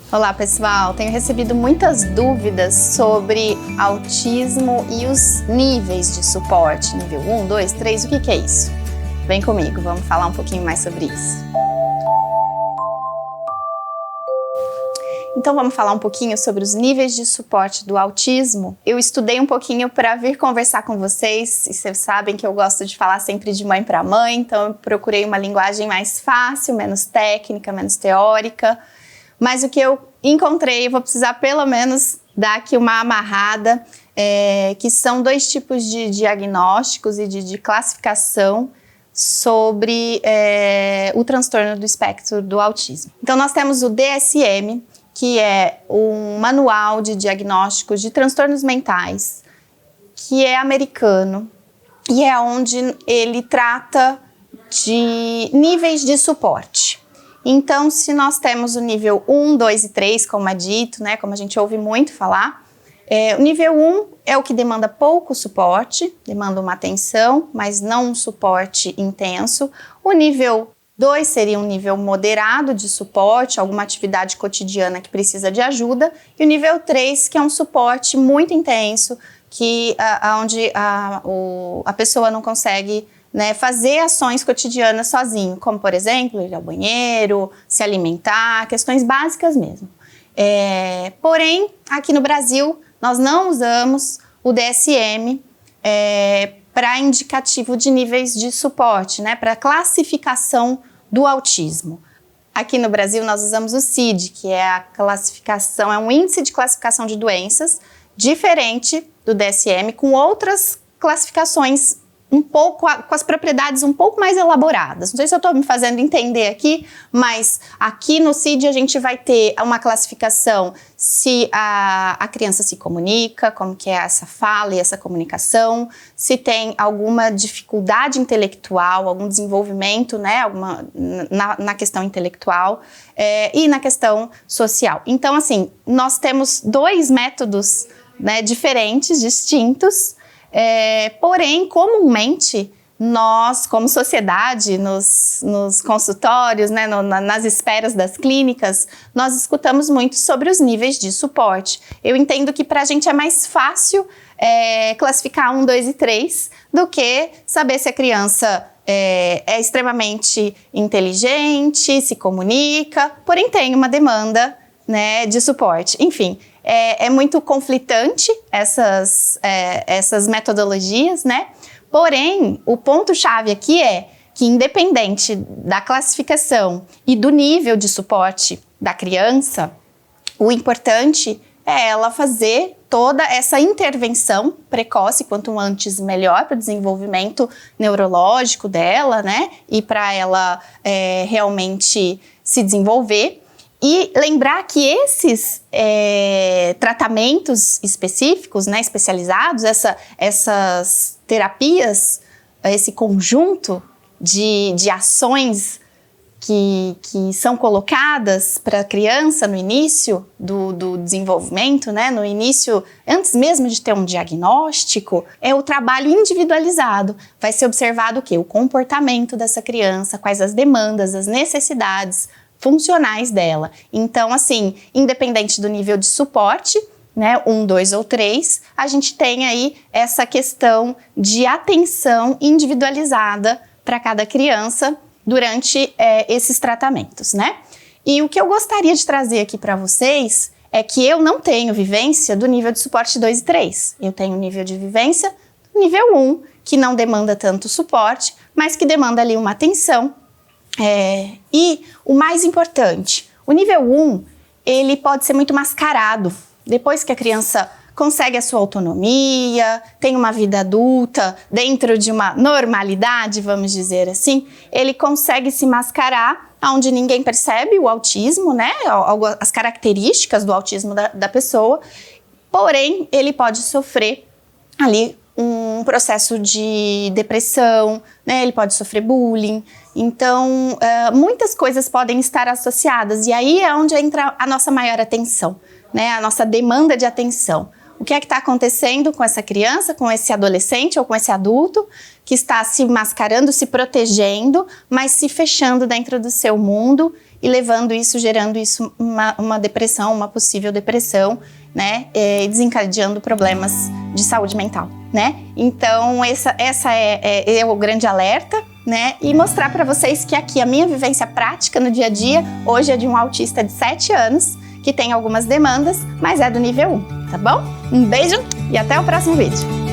Olá pessoal, tenho recebido muitas dúvidas sobre autismo e os níveis de suporte, nível 1, 2, 3, o que é isso? Vem comigo, vamos falar um pouquinho mais sobre isso. Então vamos falar um pouquinho sobre os níveis de suporte do autismo. Eu estudei um pouquinho para vir conversar com vocês, e vocês sabem que eu gosto de falar sempre de mãe para mãe, então eu procurei uma linguagem mais fácil, menos técnica, menos teórica. Mas o que eu encontrei, eu vou precisar pelo menos dar aqui uma amarrada, que são dois tipos de diagnósticos e de classificação sobre o transtorno do espectro do autismo. Então nós temos o DSM, que é um manual de diagnóstico de transtornos mentais, que é americano e é onde ele trata de níveis de suporte. Então, se nós temos o nível 1, 2 e 3, como é dito, né, como a gente ouve muito falar, o nível 1 é o que demanda pouco suporte, demanda uma atenção, mas não um suporte intenso. O nível 2 seria um nível moderado de suporte, alguma atividade cotidiana que precisa de ajuda. E o nível 3, que é um suporte muito intenso, onde a pessoa não consegue fazer ações cotidianas sozinho, como, por exemplo, ir ao banheiro, se alimentar, questões básicas mesmo. Porém, aqui no Brasil, nós não usamos o DSM para indicativo de níveis de suporte, para classificação do autismo. Aqui no Brasil, nós usamos o CID, que é a classificação, é um índice de classificação de doenças diferente do DSM, com outras classificações com as propriedades um pouco mais elaboradas. Não sei se eu estou me fazendo entender aqui, mas aqui no CID a gente vai ter uma classificação se a criança se comunica, como que é essa fala e essa comunicação, se tem alguma dificuldade intelectual, algum desenvolvimento, na questão intelectual e na questão social. Então, assim, nós temos dois métodos, diferentes, distintos. Porém, comumente, nós, como sociedade, nos consultórios, nas esperas das clínicas, nós escutamos muito sobre os níveis de suporte. Eu entendo que para a gente é mais fácil classificar 1, 2 e 3 do que saber se a criança é extremamente inteligente, se comunica, porém tem uma demanda de suporte. Enfim, é muito conflitante essas metodologias, Porém, o ponto-chave aqui é que, independente da classificação e do nível de suporte da criança, o importante é ela fazer toda essa intervenção precoce, quanto antes melhor, para o desenvolvimento neurológico dela, e para ela realmente se desenvolver. E lembrar que esses tratamentos específicos, especializados, essas terapias, esse conjunto de ações que são colocadas para a criança no início do desenvolvimento, no início, antes mesmo de ter um diagnóstico, é o trabalho individualizado. Vai ser observado o quê? O comportamento dessa criança, quais as demandas, as necessidades funcionais dela. Então, assim, independente do nível de suporte, 1, 2 ou 3, a gente tem aí essa questão de atenção individualizada para cada criança durante esses tratamentos, E o que eu gostaria de trazer aqui para vocês é que eu não tenho vivência do nível de suporte 2 e 3. Eu tenho nível de vivência do nível 1, que não demanda tanto suporte, mas que demanda ali uma atenção. E o mais importante, o nível 1, ele pode ser muito mascarado. Depois que a criança consegue a sua autonomia, tem uma vida adulta, dentro de uma normalidade, vamos dizer assim, ele consegue se mascarar, onde ninguém percebe o autismo, as características do autismo da pessoa, porém, ele pode sofrer ali um processo de depressão, ele pode sofrer bullying. Então, muitas coisas podem estar associadas, e aí é onde entra a nossa maior atenção, a nossa demanda de atenção. O que é que está acontecendo com essa criança, com esse adolescente ou com esse adulto que está se mascarando, se protegendo, mas se fechando dentro do seu mundo e levando isso, gerando isso uma depressão, uma possível depressão, né? Desencadeando problemas de saúde mental, né? Então, essa é o grande alerta, né? E mostrar para vocês que aqui a minha vivência prática no dia a dia, hoje é de um autista de 7 anos, que tem algumas demandas, mas é do nível 1, tá bom? Um beijo e até o próximo vídeo!